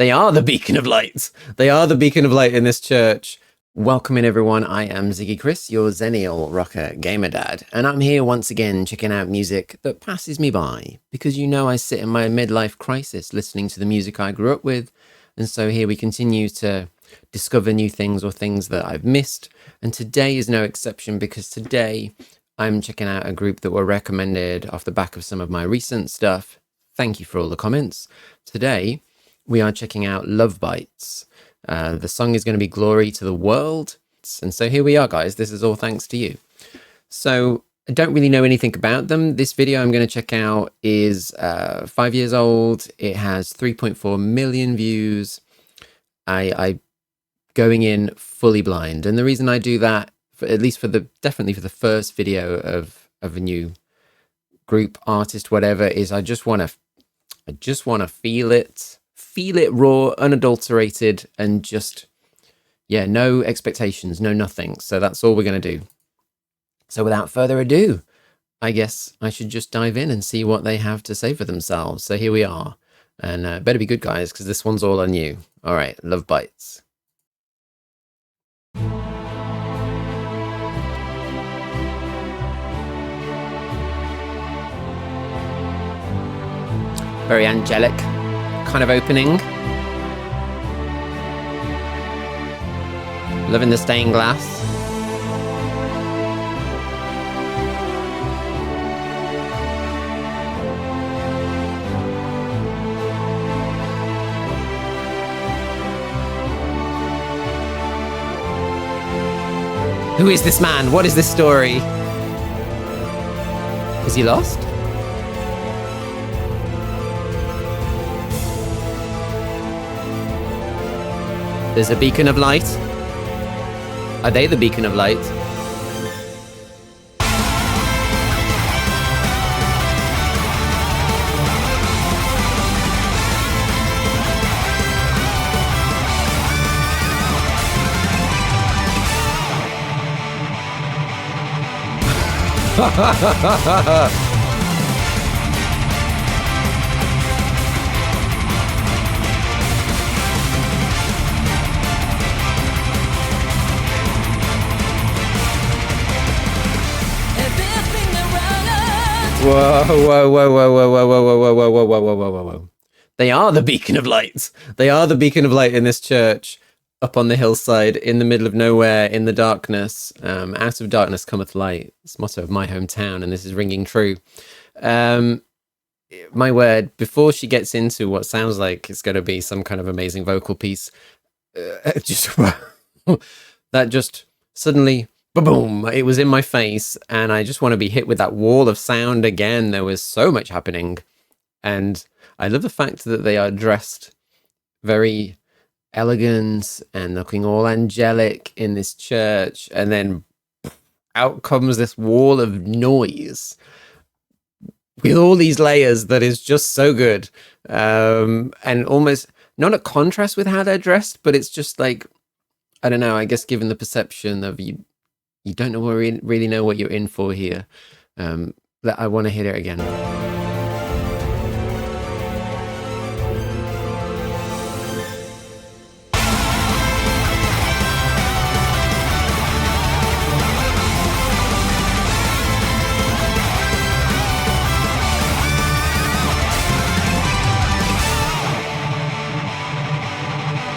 They are the beacon of light. They are the beacon of light in this church. Welcome in, everyone. I am Ziggy Chris, your Xennial GamerDad, and I'm here once again checking out music that passes me by, because you know I sit in my midlife crisis listening to the music I grew up with, and so here we continue to discover new things or things that I've missed, and today is no exception, because today I'm checking out a group that were recommended off the back of some of my recent stuff. Thank you for all the comments. Today we are checking out Lovebites. The song is going to be Glory to the World. And so here we are, guys. This is all thanks to you. So I don't really know anything about them. This video I'm going to check out is 5 years old. It has 3.4 million views. I going in fully blind. And the reason I do that, at least definitely for the first video of a new group, artist, whatever, is I just want to feel it raw, unadulterated, and just, yeah, no expectations, no nothing. So that's all we're going to do. So without further ado, I guess I should just dive in and see what they have to say for themselves. So here we are. And better be good, guys, because this one's all on you. All right, Lovebites. Very angelic kind of opening. Loving the stained glass. Who is this man? What is this story? Is he lost? There's a beacon of light. Are they the beacon of light? Whoa, whoa, whoa, whoa, whoa, whoa, whoa, whoa, whoa, whoa, whoa, whoa, whoa, whoa, whoa. They are the beacon of light. They are the beacon of light in this church, up on the hillside, in the middle of nowhere, in the darkness. Out of darkness cometh light. It's the motto of my hometown, and this is ringing true. My word, before she gets into what sounds like it's going to be some kind of amazing vocal piece, that just suddenly... Boom! It was in my face, and I just want to be hit with that wall of sound again. There was so much happening, and I love the fact that they are dressed very elegant and looking all angelic in this church, and then out comes this wall of noise with all these layers that is just so good, and almost not a contrast with how they're dressed, but it's just like, I don't know, I guess given the perception of you don't know really know what you're in for here. I want to hit it again.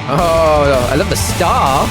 Oh, I love the star.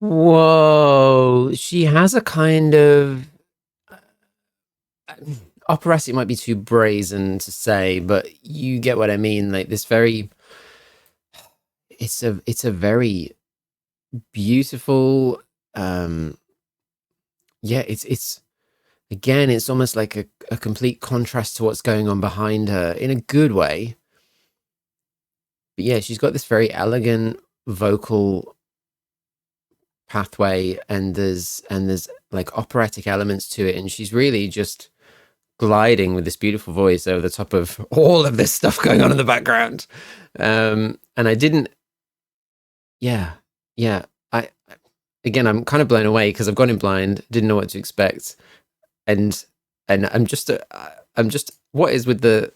Whoa, she has a kind of operatic might be too brazen to say, but you get what I mean. Like this very, it's a very beautiful. Yeah, it's again, it's almost like a complete contrast to what's going on behind her in a good way. But yeah, she's got this very elegant vocal pathway, and there's like operatic elements to it, and she's really just gliding with this beautiful voice over the top of all of this stuff going on in the background. And I didn't, yeah, I again, I'm kind of blown away because I've gone in blind, didn't know what to expect, and I'm just what is with the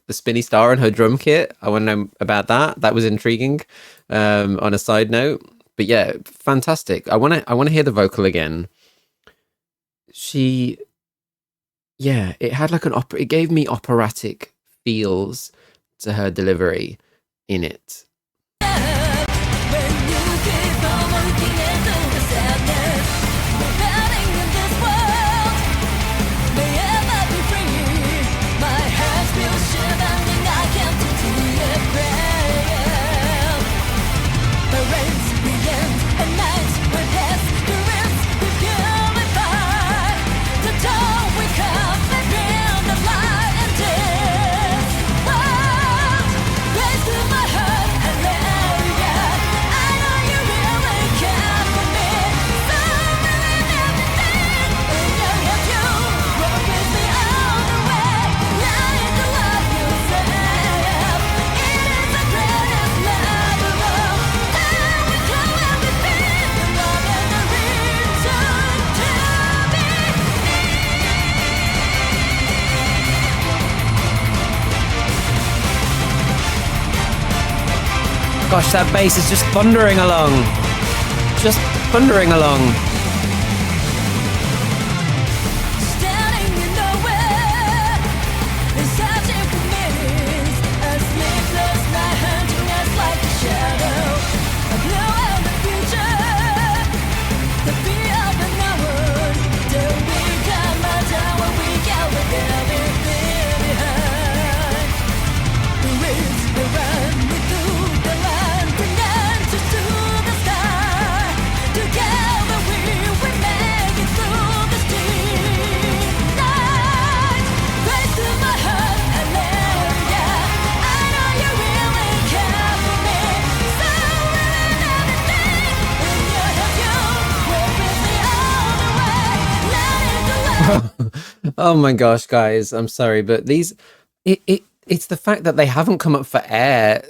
spinny star and her drum kit? I want to know about that. That was intriguing. On a side note, but yeah, fantastic. I want to hear the vocal again. Yeah, it had like it gave me operatic feels to her delivery in it. Gosh, that bass is just thundering along. Just thundering along. Oh my gosh, guys, I'm sorry, but it's the fact that they haven't come up for air.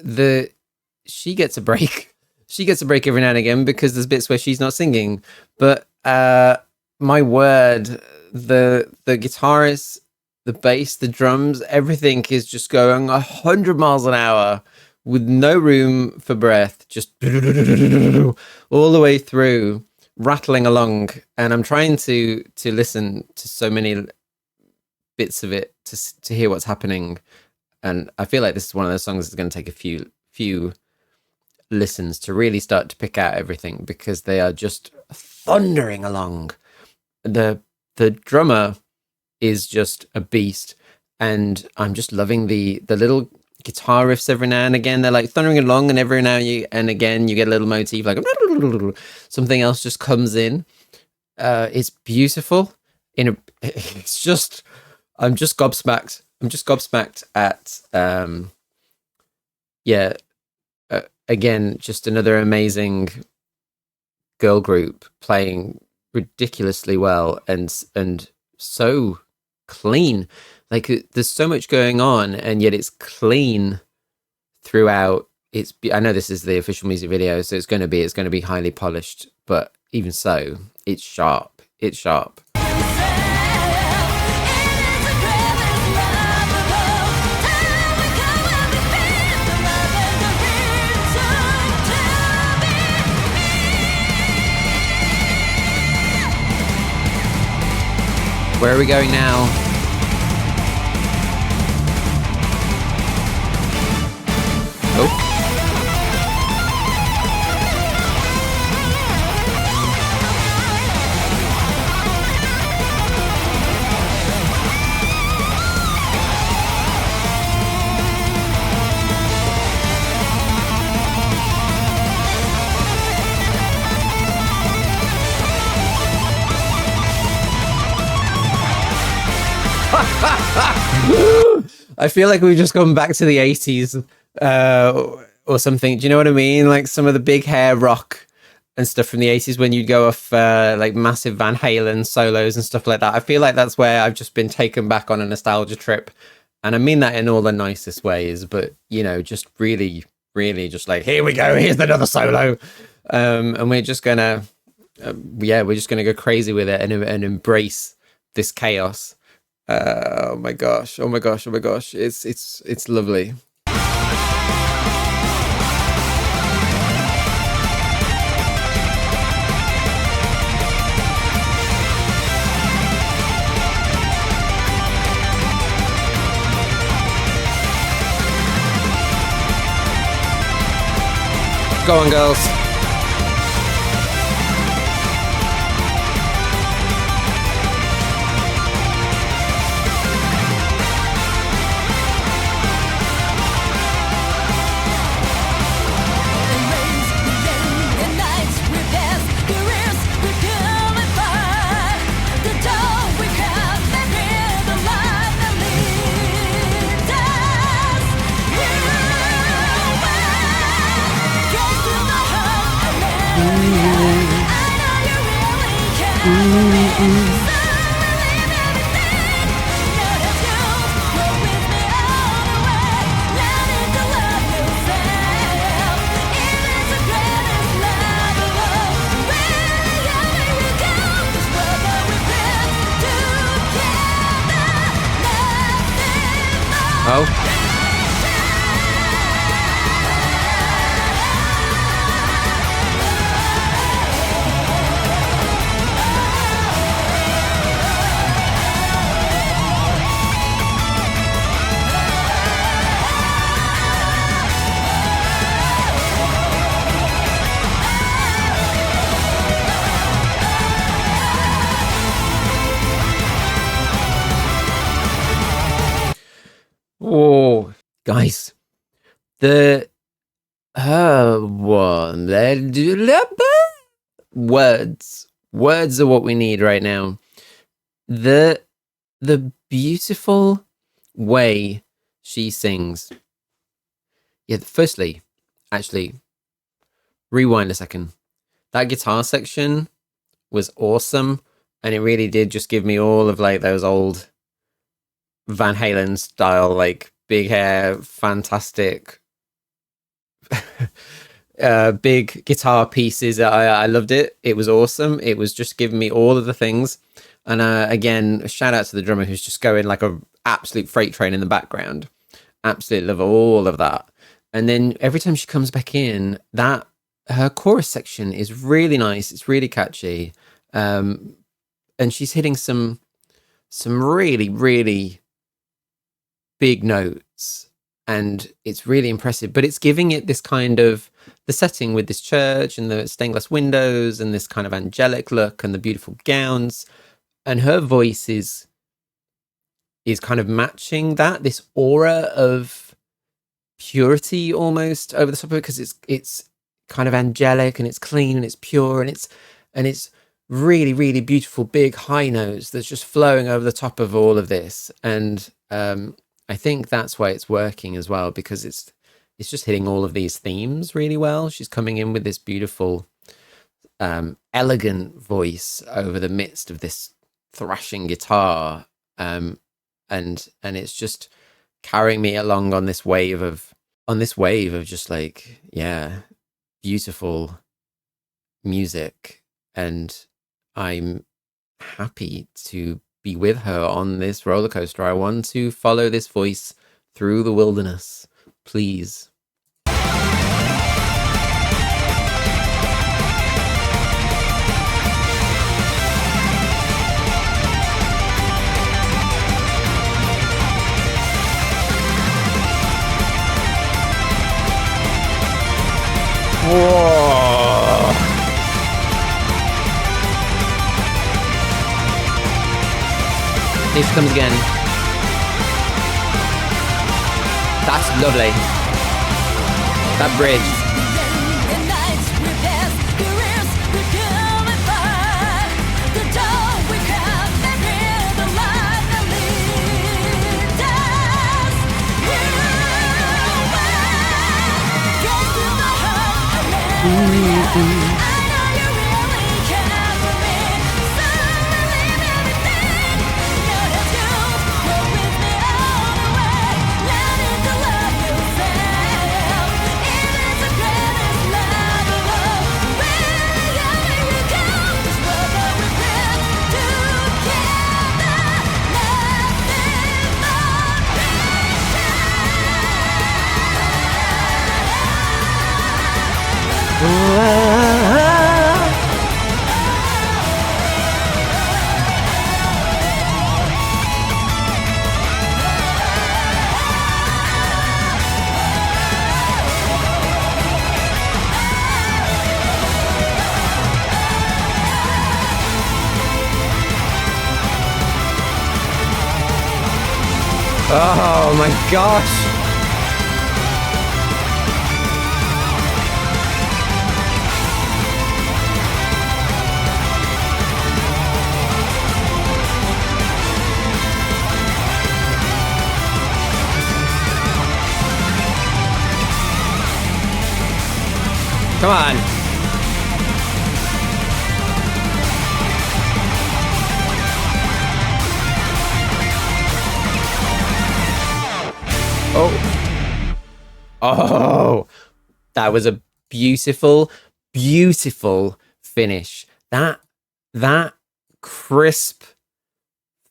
She gets a break. She gets a break every now and again because there's bits where she's not singing. But my word, the guitarist, the bass, the drums, everything is just going 100 miles an hour with no room for breath, just all the way through, rattling along. And I'm trying to listen to so many bits of it to hear what's happening. And I feel like this is one of those songs that's going to take a few listens to really start to pick out everything, because they are just thundering along. The drummer is just a beast, and I'm just loving the little guitar riffs every now and again. They're like thundering along, and every now and again you get a little motif, like something else just comes in. It's beautiful. It's just, I'm just gobsmacked. I'm just gobsmacked at again, just another amazing girl group playing ridiculously well and so clean. Like, there's so much going on, and yet it's clean throughout. I know this is the official music video, so it's going to be highly polished, but even so, it's sharp. It's sharp. Where are we going now? Oh. I feel like we've just gone back to the 80s or something. Do you know what I mean? Like some of the big hair rock and stuff from the 80s when you'd go off like massive Van Halen solos and stuff like that. I feel like that's where I've just been taken back on a nostalgia trip. And I mean that in all the nicest ways, but, you know, just really, really just like, here we go, here's another solo. And we're just going to, we're just going to go crazy with it and embrace this chaos. Oh my gosh. It's lovely. Go on, girls. Oh. Oh, guys, the words are what we need right now. The beautiful way she sings. Yeah, firstly, actually, rewind a second. That guitar section was awesome, and it really did just give me all of like those old Van Halen style, like big hair, fantastic, big guitar pieces. I loved it. It was awesome. It was just giving me all of the things. And again, shout out to the drummer who's just going like a absolute freight train in the background. Absolutely love all of that. And then every time she comes back in, that her chorus section is really nice. It's really catchy. And she's hitting some really, really big notes, and it's really impressive, but it's giving it this kind of the setting with this church and the stained glass windows and this kind of angelic look and the beautiful gowns, and her voice is kind of matching that, this aura of purity almost over the top of it, because it's kind of angelic and it's clean and it's pure and it's really, really beautiful big high notes that's just flowing over the top of all of this. And I think that's why it's working as well, because it's just hitting all of these themes really well. She's coming in with this beautiful, elegant voice over the midst of this thrashing guitar, and it's just carrying me along on this wave of just like, yeah, beautiful music, and I'm happy to be with her on this roller coaster. I want to follow this voice through the wilderness, please. Whoa. Here she comes again. That's lovely. That bridge. Oh my gosh. Come on. Oh. Oh. That was a beautiful, beautiful finish. That crisp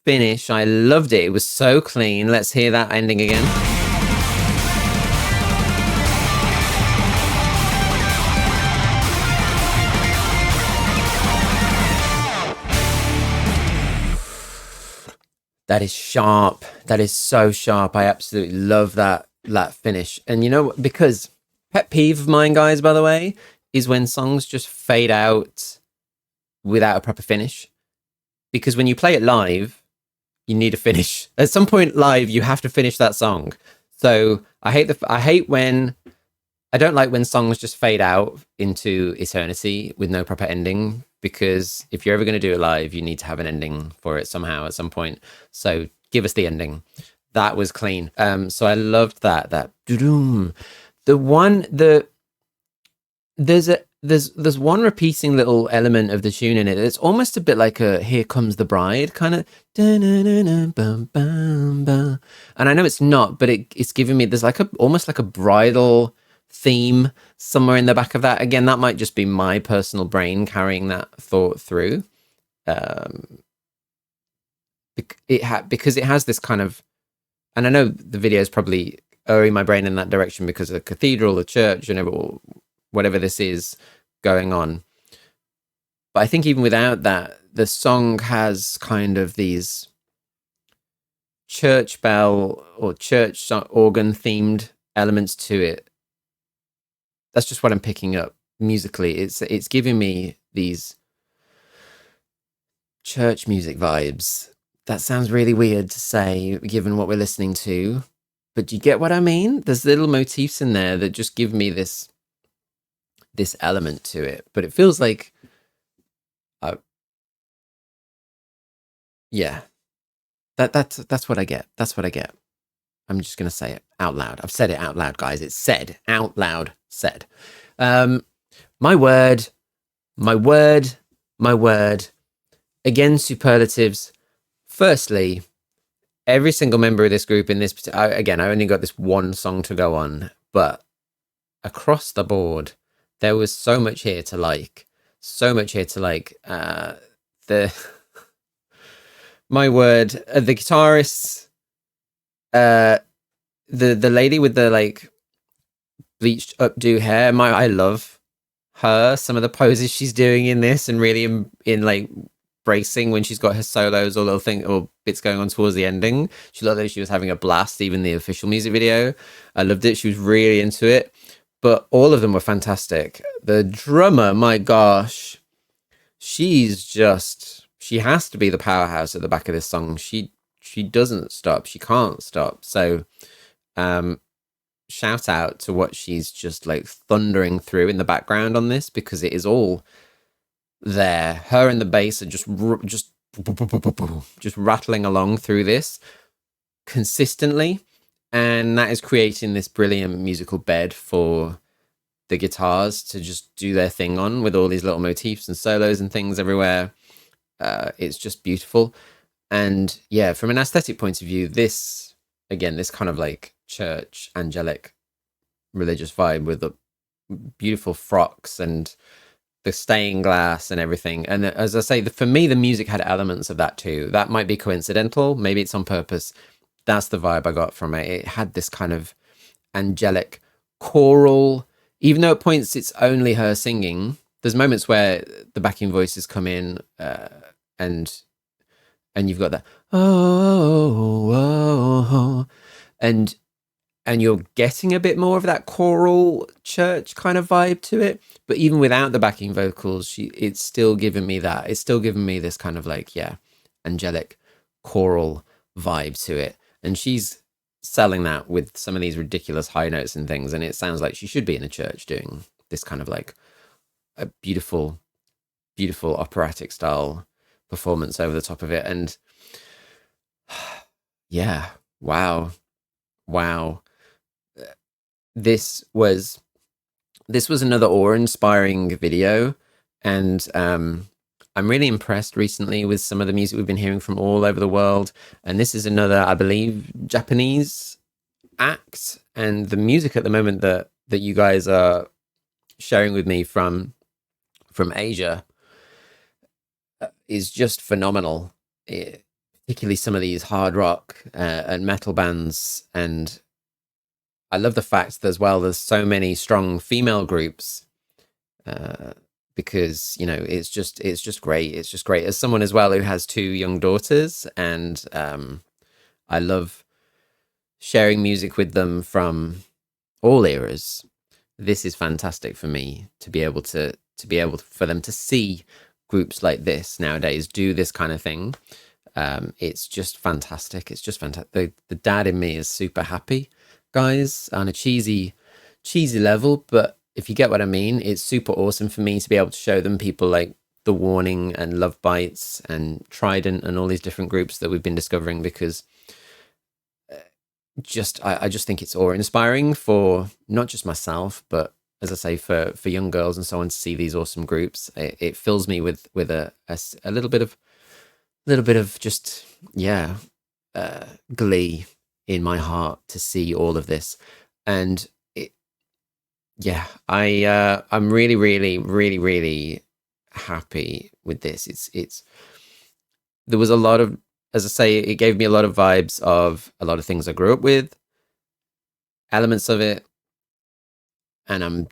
finish. I loved it. It was so clean. Let's hear that ending again. That is sharp. That is so sharp. I absolutely love that finish. And you know, because pet peeve of mine, guys, by the way, is when songs just fade out without a proper finish. Because when you play it live, you need a finish. At some point live, you have to finish that song. So I don't like when songs just fade out into eternity with no proper ending. Because if you're ever going to do it live, you need to have an ending for it somehow at some point. So give us the ending. That was clean. So I loved that. There's one repeating little element of the tune in it. It's almost a bit like a "Here Comes the Bride" kind of. And I know it's not, but it's giving me, there's almost like a bridal theme somewhere in the back of that. Again, that might just be my personal brain carrying that thought through, because it has this kind of, and I know the video is probably erring my brain in that direction because of the cathedral, the church, and whatever this is going on. But I think even without that, the song has kind of these church bell or church organ themed elements to it. That's just what I'm picking up musically. It's giving me these church music vibes. That sounds really weird to say, given what we're listening to. But do you get what I mean? There's little motifs in there that just give me this element to it. But it feels like, yeah, that's what I get. That's what I get. I'm just going to say it out loud. I've said it out loud, guys. It's said out loud. Said. My word. Again, superlatives. Firstly, every single member of this group in this, again, I only got this one song to go on, but across the board, there was so much here to like. My word, the guitarists, the lady with the bleached updo hair, I love her. Some of the poses she's doing in this, and really in bracing when she's got her solos or little thing or bits going on towards the ending. She looked like she was having a blast. Even the official music video, I loved it. She was really into it. But all of them were fantastic. The drummer, my gosh, she has to be the powerhouse at the back of this song. She doesn't stop. She can't stop. So shout out to what she's just thundering through in the background on this, because it is all there. Her and the bass are just rattling along through this consistently, and that is creating this brilliant musical bed for the guitars to just do their thing on with all these little motifs and solos and things everywhere. It's just beautiful. And yeah, from an aesthetic point of view, this, again, this kind of like church, angelic, religious vibe with the beautiful frocks and the stained glass and everything. And as I say, for me, the music had elements of that too. That might be coincidental. Maybe it's on purpose. That's the vibe I got from it. It had this kind of angelic choral, even though at points it's only her singing. There's moments where the backing voices come in, and you've got that and you're getting a bit more of that choral church kind of vibe to it. But even without the backing vocals, it's still giving me that. It's still giving me this kind of like, yeah, angelic choral vibe to it. And she's selling that with some of these ridiculous high notes and things. And it sounds like she should be in a church doing this kind of like a beautiful, beautiful operatic style performance over the top of it. And yeah, wow. This was another awe-inspiring video, and I'm really impressed recently with some of the music we've been hearing from all over the world. And this is another, I believe, Japanese act, and the music at the moment that you guys are sharing with me from Asia is just phenomenal. Particularly some of these hard rock and metal bands. And I love the fact that as well there's so many strong female groups, because, you know, it's just great. It's just great. As someone as well who has 2 young daughters, and I love sharing music with them from all eras. This is fantastic for me to be able for them to see groups like this nowadays do this kind of thing. It's just fantastic. It's just fantastic. The dad in me is super happy, guys, on a cheesy level, but if you get what I mean, it's super awesome for me to be able to show them people like The Warning and Lovebites and Trident and all these different groups that we've been discovering, because I just think it's awe-inspiring for not just myself, but as I say, for young girls and so on, to see these awesome groups. It fills me with a little bit of just, yeah, glee in my heart to see all of this. And I'm really, really, really, really happy with this. There was a lot of, as I say, it gave me a lot of vibes of a lot of things I grew up with, elements of it. And I'm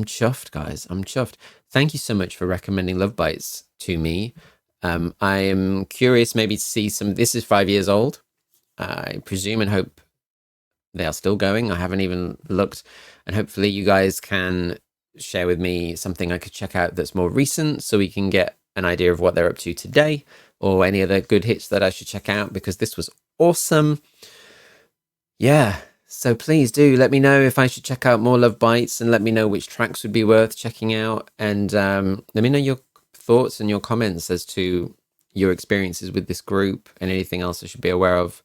chuffed, guys. I'm chuffed. Thank you so much for recommending Lovebites to me. I am curious maybe to see some. This is 5 years old. I presume and hope they are still going. I haven't even looked, and hopefully you guys can share with me something I could check out that's more recent, so we can get an idea of what they're up to today, or any other good hits that I should check out, because this was awesome. Yeah, so please do let me know if I should check out more Lovebites, and let me know which tracks would be worth checking out, and let me know your thoughts and your comments as to your experiences with this group and anything else I should be aware of,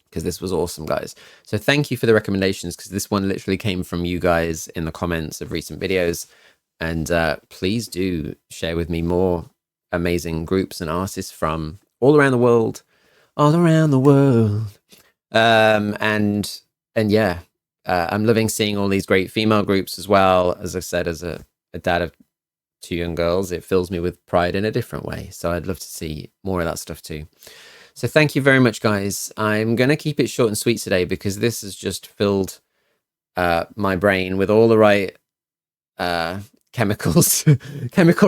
because this was awesome, guys. So thank you for the recommendations, because this one literally came from you guys in the comments of recent videos. And please do share with me more amazing groups and artists from all around the world. And yeah, I'm loving seeing all these great female groups as well. As I said, as a dad of 2 young girls, it fills me with pride in a different way. So I'd love to see more of that stuff too. So thank you very much, guys. I'm going to keep it short and sweet today, because this has just filled my brain with all the right chemical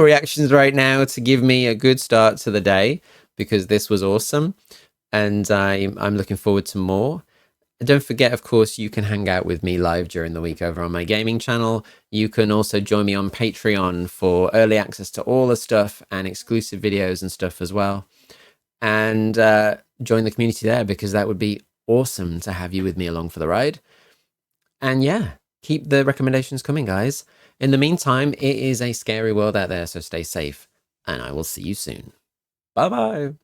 reactions right now to give me a good start to the day, because this was awesome. And I'm looking forward to more. Don't forget, of course, you can hang out with me live during the week over on my gaming channel. You can also join me on Patreon for early access to all the stuff and exclusive videos and stuff as well. And join the community there, because that would be awesome to have you with me along for the ride. And yeah, keep the recommendations coming, guys. In the meantime, it is a scary world out there, so stay safe, and I will see you soon. Bye-bye.